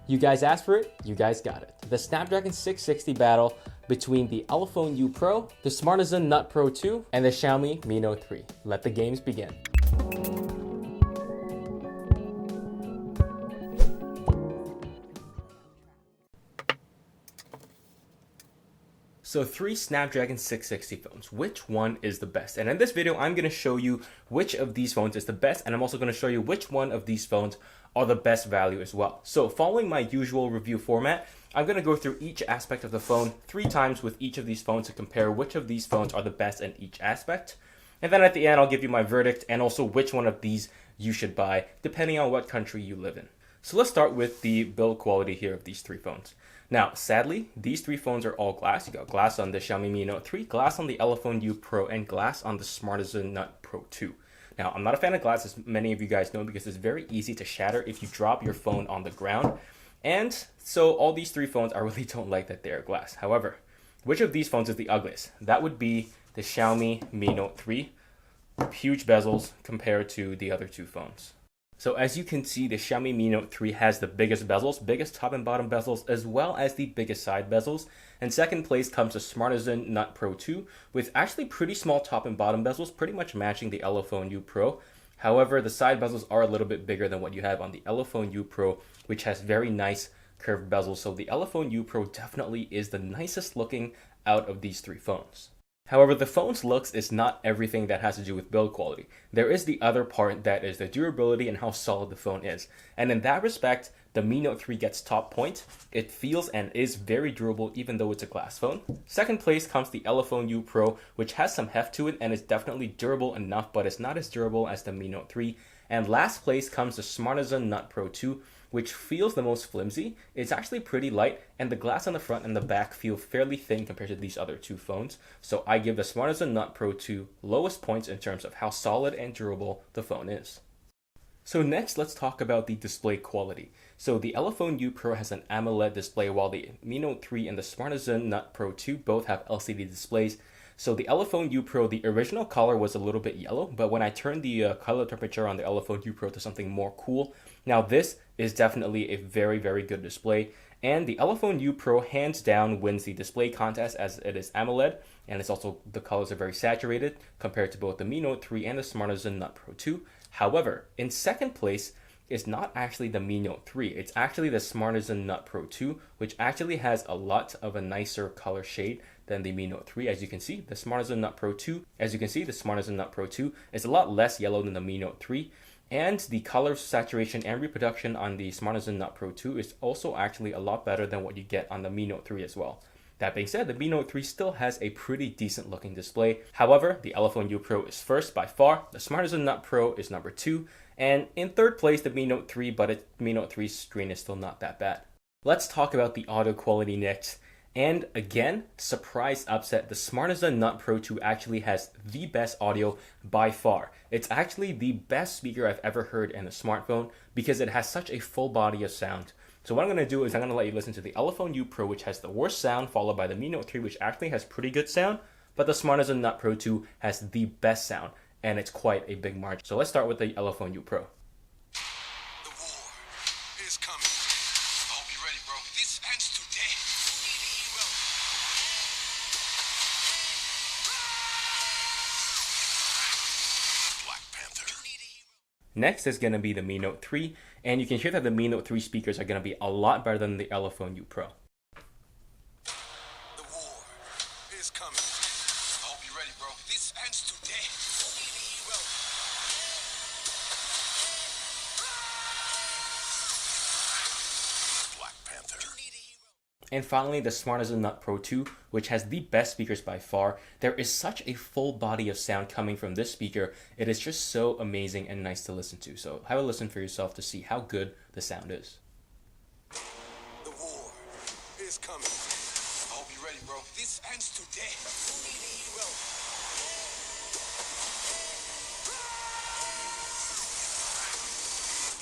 You guys asked for it, you guys got it. The Snapdragon 660 battle between the Elephone U Pro, the Smartisan Nut Pro 2, and the Xiaomi Mi Note 3. Let the games begin. So 3 Snapdragon 660 phones. Which one is the best? And in this video, I'm going to show you which of these phones is the best, and I'm also going to show you which one of these phones are the best value as well. So following my usual review format, I'm going to go through each aspect of the phone 3 times with each of these phones to compare which of these phones are the best in each aspect. And then at the end, I'll give you my verdict and also which one of these you should buy, depending on what country you live in. So let's start with the build quality here of these 3 phones. Now, sadly, these 3 phones are all glass. You got glass on the Xiaomi Mi Note 3, glass on the Elephone U Pro, and glass on the Smartisan Nut Pro 2. Now, I'm not a fan of glass, as many of you guys know, because it's very easy to shatter if you drop your phone on the ground. And so all these 3 phones, I really don't like that they are glass. However, which of these phones is the ugliest? That would be the Xiaomi Mi Note 3. Huge bezels compared to the other 2 phones. So as you can see, the Xiaomi Mi Note 3 has the biggest bezels, biggest top and bottom bezels, as well as the biggest side bezels. And second place comes the Smartisan Nut Pro 2, with actually pretty small top and bottom bezels, pretty much matching the Elephone U Pro. However, the side bezels are a little bit bigger than what you have on the Elephone U Pro, which has very nice curved bezels. So the Elephone U Pro definitely is the nicest looking out of these 3 phones. However, the phone's looks is not everything that has to do with build quality. There is the other part that is the durability and how solid the phone is. And in that respect, the Mi Note 3 gets top point. It feels and is very durable even though it's a glass phone. Second place comes the Elephone U Pro, which has some heft to it and is definitely durable enough, but it's not as durable as the Mi Note 3. And last place comes the Smartisan Nut Pro 2, which feels the most flimsy. It's actually pretty light, and the glass on the front and the back feel fairly thin compared to these other 2 phones. So I give the Smartisan Nut Pro 2 lowest points in terms of how solid and durable the phone is. So next, let's talk about the display quality. So the Elephone U Pro has an AMOLED display, while the Mi Note 3 and the Smartisan Nut Pro 2 both have LCD displays. So the Elephone U Pro, the original color was a little bit yellow, but when I turned the color temperature on the Elephone U Pro to something more cool, now this is definitely a very, very good display. And the Elephone U Pro hands down wins the display contest, as it is AMOLED, and it's also, the colors are very saturated compared to both the Mi Note 3 and the Smartisan Nut Pro 2. However, in second place is not actually the Mi Note 3, it's actually the Smartisan Nut Pro 2, which actually has a lot of a nicer color shade than the Mi Note 3. As you can see, the Smartisan Nut Pro 2, is a lot less yellow than the Mi Note 3. And the color saturation and reproduction on the Smartisan Nut Pro 2 is also actually a lot better than what you get on the Mi Note 3 as well. That being said, the Mi Note 3 still has a pretty decent looking display. However, the Elephone U Pro is first by far, the Smartisan Nut Pro is number 2, and in third place the Mi Note 3, but Mi Note 3's screen is still not that bad. Let's talk about the audio quality next. And again, surprise upset, the Smartisan Nut Pro 2 actually has the best audio by far. It's actually the best speaker I've ever heard in a smartphone because it has such a full body of sound. So what I'm going to do is I'm going to let you listen to the Elephone U Pro, which has the worst sound, followed by the Mi Note 3, which actually has pretty good sound, but the Smartisan Nut Pro 2 has the best sound, and it's quite a big margin. So let's start with the Elephone U Pro. Next is going to be the Mi Note 3, and you can hear that the Mi Note 3 speakers are going to be a lot better than the Elephone U Pro. The war is coming. I hope you're ready, bro. This ends today. Black Panther. And finally, the Smartisan Nut Pro 2, which has the best speakers by far. There is such a full body of sound coming from this speaker. It is just so amazing and nice to listen to. So have a listen for yourself to see how good the sound is. The war is coming. I hope you're ready, bro. This ends today.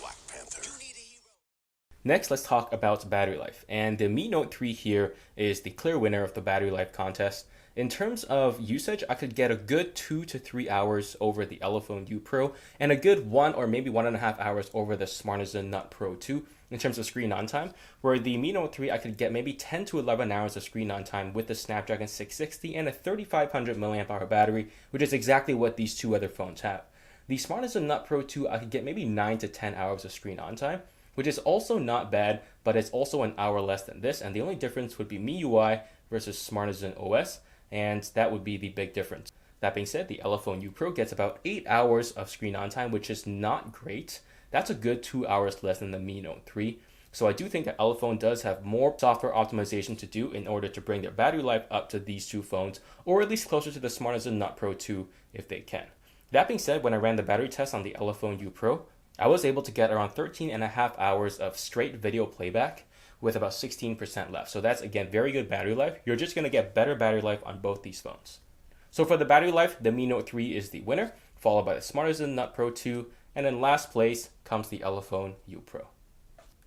Black Panther. Next, let's talk about battery life. And the Mi Note 3 here is the clear winner of the battery life contest. In terms of usage, I could get a good 2 to 3 hours over the Elephone U Pro and a good 1 or maybe 1.5 hours over the Smartisan Nut Pro 2 in terms of screen on time, where the Mi Note 3 I could get maybe 10 to 11 hours of screen on time with the Snapdragon 660 and a 3500 mAh battery, which is exactly what these two other phones have. The Smartisan Nut Pro 2 I could get maybe 9 to 10 hours of screen on time, which is also not bad, but it's also an hour less than this, and the only difference would be MIUI versus Smartisan OS, and that would be the big difference. That being said, the Elephone U Pro gets about 8 hours of screen on time, which is not great. That's a good 2 hours less than the Mi Note 3. So I do think that Elephone does have more software optimization to do in order to bring their battery life up to these two phones, or at least closer to the Smartisan Nut Pro 2 if they can. That being said, when I ran the battery test on the Elephone U Pro, I was able to get around 13.5 hours of straight video playback with about 16% left. So that's, again, very good battery life. You're just going to get better battery life on both these phones. So for the battery life, the Mi Note 3 is the winner, followed by the Smartisan Nut Pro 2, and in last place comes the Elephone U Pro.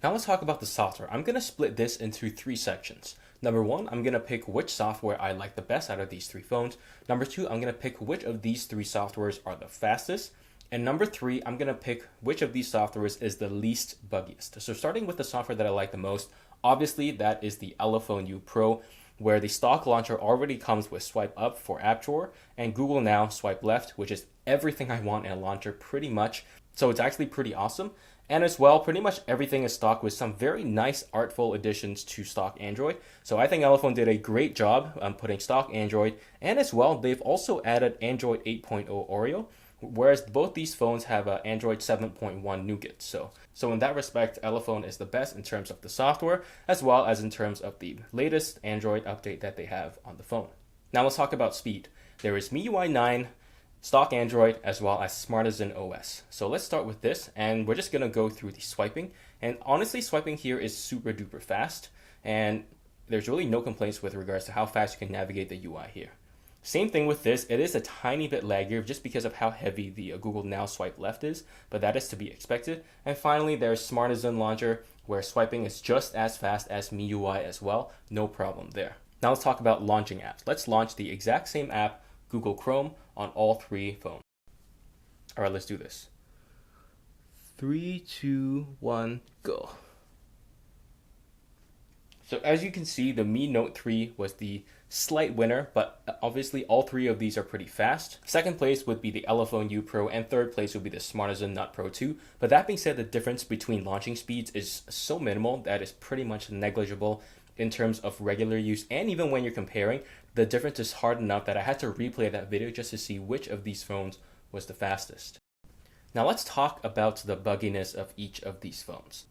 Now let's talk about the software. I'm going to split this into 3 sections. Number 1, I'm going to pick which software I like the best out of these 3 phones. Number 2, I'm going to pick which of these 3 softwares are the fastest. And number 3, I'm going to pick which of these softwares is the least buggiest. So starting with the software that I like the most, obviously that is the Elephone U Pro, where the stock launcher already comes with swipe up for App Drawer and Google Now swipe left, which is everything I want in a launcher pretty much. So it's actually pretty awesome. And as well, pretty much everything is stock with some very nice artful additions to stock Android. So I think Elephone did a great job putting stock Android. And as well, they've also added Android 8.0 Oreo, whereas both these phones have Android 7.1 Nougat. So in that respect, Elephone is the best in terms of the software, as well as in terms of the latest Android update that they have on the phone. Now let's talk about speed. There is MIUI 9, stock Android, as well as Smartisan OS. So let's start with this, and we're just going to go through the swiping. And honestly, swiping here is super duper fast, and there's really no complaints with regards to how fast you can navigate the UI here. Same thing with this. It is a tiny bit laggier just because of how heavy the Google Now swipe left is, but that is to be expected. And finally, there's Smartisan Launcher, where swiping is just as fast as MIUI as well. No problem there. Now let's talk about launching apps. Let's launch the exact same app, Google Chrome, on all 3 phones. All right, let's do this. 3, 2, 1, go. So as you can see, the Mi Note 3 was the slight winner, but obviously all 3 of these are pretty fast. Second place would be the Elephone U Pro, and third place would be the Smartisan Nut Pro 2. But that being said, the difference between launching speeds is so minimal that it's pretty much negligible in terms of regular use. And even when you're comparing, the difference is hard enough that I had to replay that video just to see which of these phones was the fastest. Now let's talk about the bugginess of each of these phones.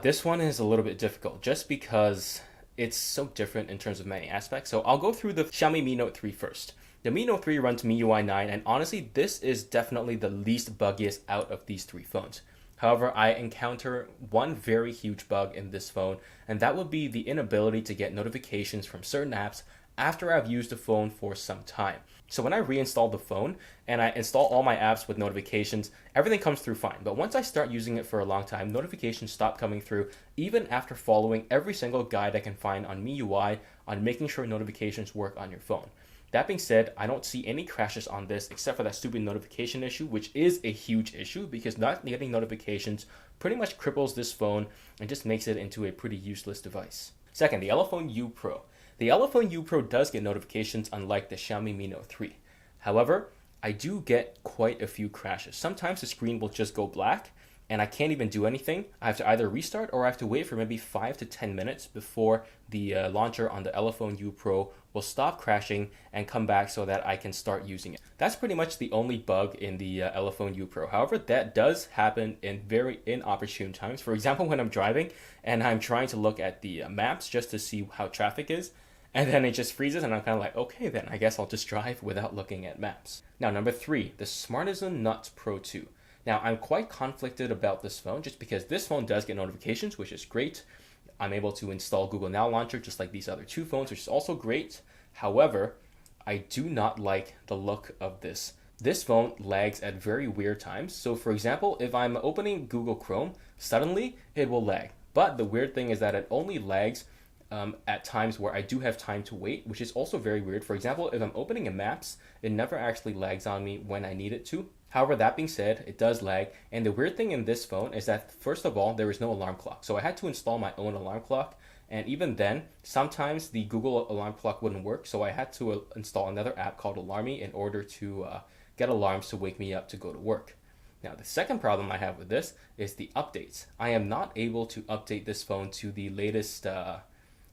This one is a little bit difficult just because it's so different in terms of many aspects. So I'll go through the Xiaomi Mi Note 3 first. The Mi Note 3 runs MIUI 9, and honestly, this is definitely the least buggiest out of these 3 phones. However, I encounter one very huge bug in this phone, and that would be the inability to get notifications from certain apps after I've used the phone for some time. So when I reinstall the phone and I install all my apps with notifications, everything comes through fine. But once I start using it for a long time, notifications stop coming through, even after following every single guide I can find on MIUI on making sure notifications work on your phone. That being said, I don't see any crashes on this except for that stupid notification issue, which is a huge issue because not getting notifications pretty much cripples this phone and just makes it into a pretty useless device. Second, the Elephone U Pro. The Elephone U Pro does get notifications unlike the Xiaomi Mi Note 3. However, I do get quite a few crashes. Sometimes the screen will just go black and I can't even do anything. I have to either restart or I have to wait for maybe 5 to 10 minutes before the launcher on the Elephone U Pro will stop crashing and come back so that I can start using it. That's pretty much the only bug in the Elephone U Pro. However, that does happen in very inopportune times. For example, when I'm driving and I'm trying to look at the maps just to see how traffic is, and then it just freezes and I'm kind of like, okay, then I guess I'll just drive without looking at maps. Now, number 3, the Smartisan Nut Pro 2. Now, I'm quite conflicted about this phone just because this phone does get notifications, which is great. I'm able to install Google Now Launcher just like these other 2 phones, which is also great. However, I do not like the look of this. This phone lags at very weird times. So for example, if I'm opening Google Chrome, suddenly it will lag. But the weird thing is that it only lags at times where I do have time to wait, which is also very weird. For example, if I'm opening a maps, it never actually lags on me when I need it to. However, that being said, it does lag. And the weird thing in this phone is that, first of all, there is no alarm clock. So I had to install my own alarm clock. And even then, sometimes the Google alarm clock wouldn't work. So I had to install another app called Alarmy in order to get alarms to wake me up to go to work. Now, the second problem I have with this is the updates. I am not able to update this phone to the latest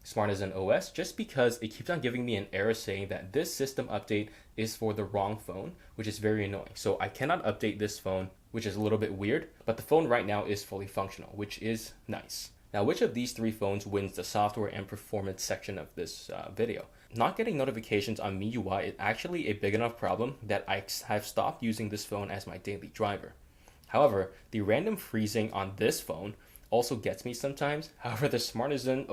Smartisan OS just because it keeps on giving me an error saying that this system update is for the wrong phone, which is very annoying. So I cannot update this phone, which is a little bit weird, but the phone right now is fully functional, which is nice. Now, which of these three phones wins the software and performance section of this video? Not getting notifications on MIUI is actually a big enough problem that I have stopped using this phone as my daily driver. However, the random freezing on this phone also gets me sometimes. However, the Smartisan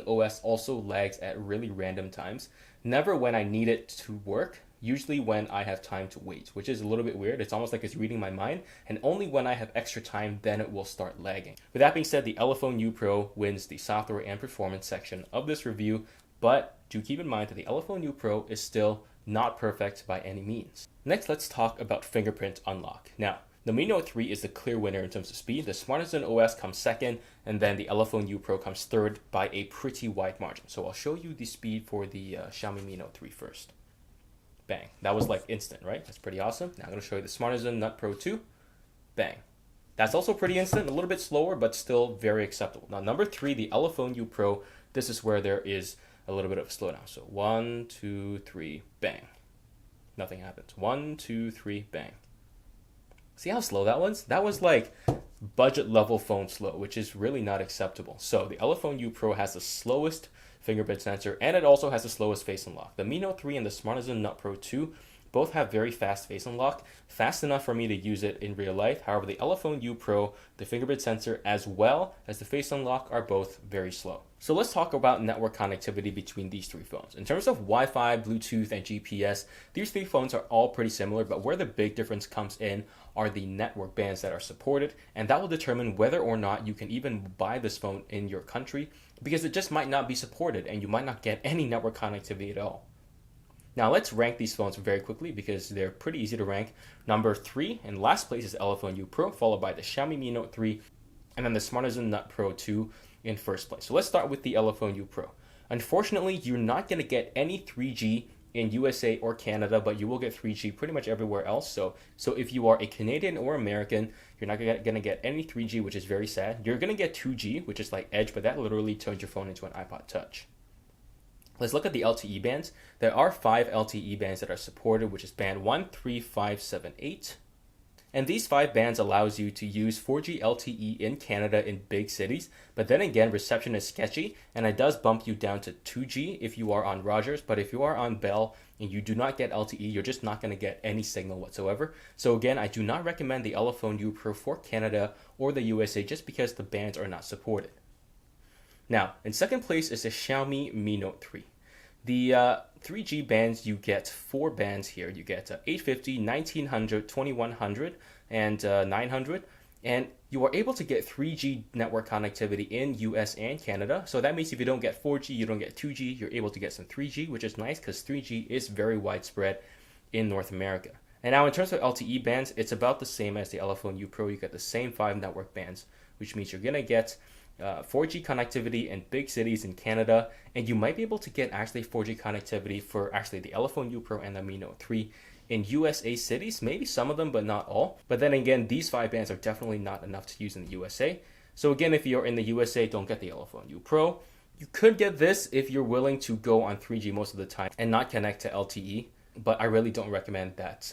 OS also lags at really random times. Never when I need it to work, usually when I have time to wait, which is a little bit weird. It's almost like it's reading my mind, and only when I have extra time, then it will start lagging. With that being said, the Elephone U Pro wins the software and performance section of this review, but do keep in mind that the Elephone U Pro is still not perfect by any means. Next, let's talk about fingerprint unlock. Now, the Mi Note 3 is the clear winner in terms of speed. The Smartisan OS comes second, and then the Elephone U Pro comes third by a pretty wide margin. So I'll show you the speed for the Xiaomi Mi Note 3 first. Bang. That was like instant, right? That's pretty awesome. Now I'm going to show you the Smartisan Nut Pro 2. Bang. That's also pretty instant, a little bit slower, but still very acceptable. Now, number 3, the Elephone U Pro. This is where there is a little bit of a slowdown. So 1, 2, 3, bang. Nothing happens. 1, 2, 3, bang. See how slow that was? That was like budget level phone slow, which is really not acceptable. So the Elephone U Pro has the slowest fingerprint sensor, and it also has the slowest face unlock. The Mi Note 3 and the Smartisan Nut Pro 2 both have very fast face unlock, fast enough for me to use it in real life. However, the Elephone U Pro, the fingerprint sensor, as well as the face unlock are both very slow. So let's talk about network connectivity between these three phones. In terms of Wi-Fi, Bluetooth, and GPS, these three phones are all pretty similar, but where the big difference comes in are the network bands that are supported, and that will determine whether or not you can even buy this phone in your country, because it just might not be supported and you might not get any network connectivity at all. Now let's rank these phones very quickly because they're pretty easy to rank. Number 3 in last place is Elephone U Pro, followed by the Xiaomi Mi Note 3, and then the Smartisan Nut Pro 2 in first place. So let's start with the Elephone U Pro. Unfortunately, you're not going to get any 3G in USA or Canada, but you will get 3G pretty much everywhere else. So if you are a Canadian or American, you're not going to get any 3G, which is very sad. You're going to get 2G, which is like Edge, but that literally turns your phone into an iPod Touch. Let's look at the LTE bands. There are 5 LTE bands that are supported, which is band 1, 3, 5, 7, 8. And these 5 bands allows you to use 4G LTE in Canada in big cities, but then again, reception is sketchy, and it does bump you down to 2G if you are on Rogers, but if you are on Bell and you do not get LTE, you're just not going to get any signal whatsoever. So again, I do not recommend the Elephone U Pro for Canada or the USA just because the bands are not supported. Now, in second place is the Xiaomi Mi Note 3. The 3G bands, you get 4 bands here. You get 850, 1900, 2100, and 900. And you are able to get 3G network connectivity in US and Canada. So that means if you don't get 4G, you don't get 2G, you're able to get some 3G, which is nice because 3G is very widespread in North America. And now in terms of LTE bands, it's about the same as the Elephone U Pro. You get the same 5 network bands, which means you're going to get 4G connectivity in big cities in Canada, and you might be able to get actually 4G connectivity for actually the Elephone U Pro and the Mi Note 3 in USA cities, maybe some of them, but not all. But then again, these 5 bands are definitely not enough to use in the USA. So again, if you're in the USA, don't get the Elephone U Pro. You could get this if you're willing to go on 3G most of the time and not connect to LTE, but I really don't recommend that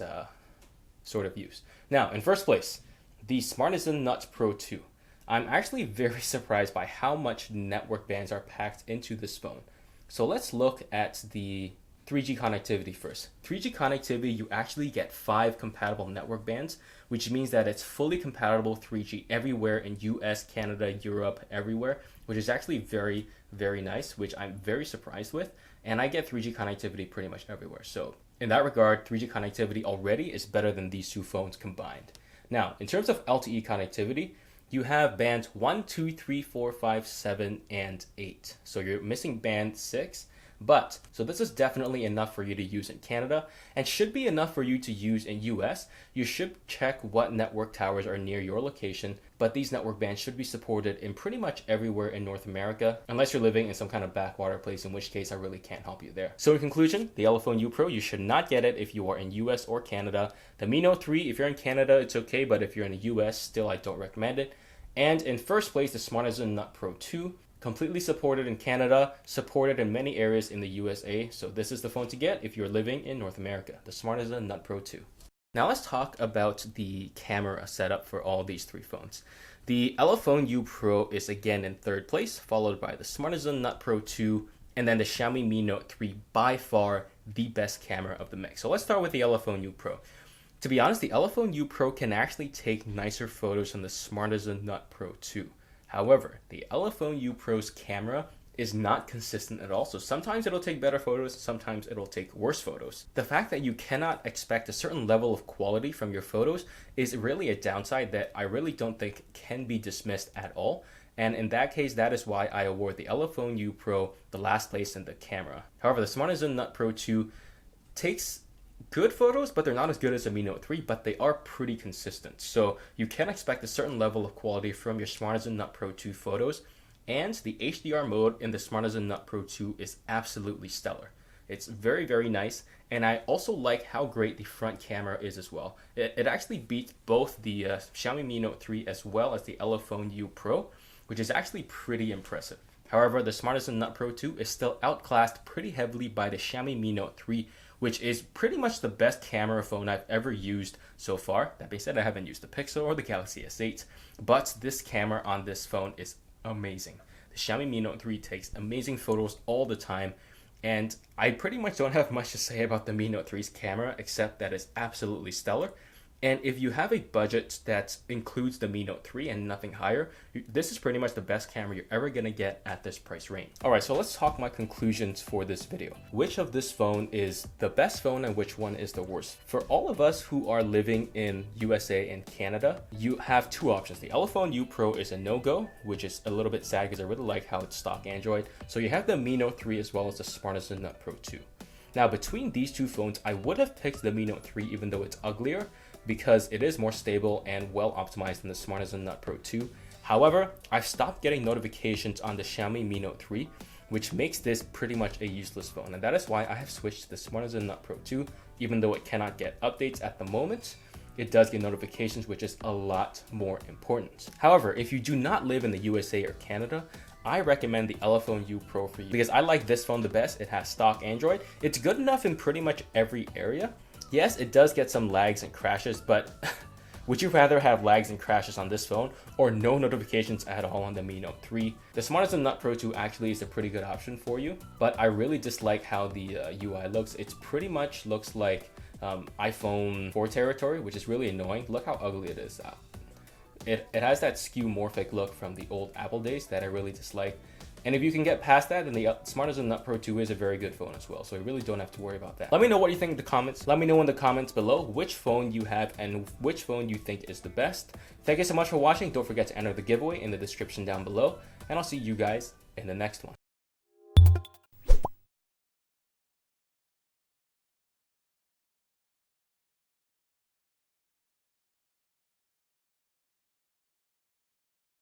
sort of use. Now, in first place, the Smartisan Nut Pro 2. I'm actually very surprised by how much network bands are packed into this phone. So let's look at the 3G connectivity first. 3G connectivity, you actually get 5 compatible network bands, which means that it's fully compatible 3G everywhere in US, Canada, Europe, everywhere, which is actually very, very nice, which I'm very surprised with. And I get 3G connectivity pretty much everywhere. So in that regard, 3G connectivity already is better than these 2 phones combined. Now, in terms of LTE connectivity, you have bands 1, 2, 3, 4, 5, 7, and 8. So you're missing band 6. But, so this is definitely enough for you to use in Canada and should be enough for you to use in US. You should check what network towers are near your location, but these network bands should be supported in pretty much everywhere in North America, unless you're living in some kind of backwater place, in which case I really can't help you there. So in conclusion, the Elephone U Pro, you should not get it if you are in US or Canada. The Mi Note 3, if you're in Canada, it's okay, but if you're in the US, still I don't recommend it. And in first place, the Smartisan Nut Pro 2. Completely supported in Canada, supported in many areas in the USA. So this is the phone to get if you're living in North America, the Smartisan Nut Pro 2. Now let's talk about the camera setup for all these three phones. The Elephone U Pro is again in third place, followed by the Smartisan Nut Pro 2, and then the Xiaomi Mi Note 3, by far the best camera of the mix. So let's start with the Elephone U Pro. To be honest, the Elephone U Pro can actually take nicer photos than the Smartisan Nut Pro 2. However, the Elephone U Pro's camera is not consistent at all. So sometimes it'll take better photos, sometimes it'll take worse photos. The fact that you cannot expect a certain level of quality from your photos is really a downside that I really don't think can be dismissed at all. And in that case, that is why I award the Elephone U Pro the last place in the camera. However, the Smartisan Nut Pro 2 takes good photos, but they're not as good as the Mi Note 3, but they are pretty consistent. So you can expect a certain level of quality from your Smartisan Nut Pro 2 photos, and the HDR mode in the Smartisan Nut Pro 2 is absolutely stellar. It's very, very nice, and I also like how great the front camera is as well. It actually beats both the Xiaomi Mi Note 3 as well as the Elephone U Pro, which is actually pretty impressive. However, the Smartisan Nut Pro 2 is still outclassed pretty heavily by the Xiaomi Mi Note 3, which is pretty much the best camera phone I've ever used so far. That being said, I haven't used the Pixel or the Galaxy S8, but this camera on this phone is amazing. The Xiaomi Mi Note 3 takes amazing photos all the time, and I pretty much don't have much to say about the Mi Note 3's camera except that it's absolutely stellar. And if you have a budget that includes the Mi Note 3 and nothing higher, this is pretty much the best camera you're ever going to get at this price range. Alright, so let's talk my conclusions for this video. Which of this phone is the best phone and which one is the worst? For all of us who are living in USA and Canada, you have two options. The Elephone U Pro is a no-go, which is a little bit sad because I really like how it's stock Android. So you have the Mi Note 3 as well as the Smartisan Nut Pro 2. Now between these two phones, I would have picked the Mi Note 3 even though it's uglier, because it is more stable and well optimized than the Smartisan Nut Pro 2. However, I've stopped getting notifications on the Xiaomi Mi Note 3, which makes this pretty much a useless phone. And that is why I have switched to the Smartisan Nut Pro 2. Even though it cannot get updates at the moment, it does get notifications, which is a lot more important. However, if you do not live in the USA or Canada, I recommend the Elephone U Pro for you because I like this phone the best. It has stock Android. It's good enough in pretty much every area. Yes, it does get some lags and crashes, but would you rather have lags and crashes on this phone or no notifications at all on the Mi Note 3? The Smartisan Nut Pro 2 actually is a pretty good option for you, but I really dislike how the UI looks. It pretty much looks like iPhone 4 territory, which is really annoying. Look how ugly it is. It has that skeuomorphic look from the old Apple days that I really dislike. And if you can get past that, then the Smartisan Nut Pro 2 is a very good phone as well. So you really don't have to worry about that. Let me know what you think in the comments. Let me know in the comments below which phone you have and which phone you think is the best. Thank you so much for watching. Don't forget to enter the giveaway in the description down below. And I'll see you guys in the next one.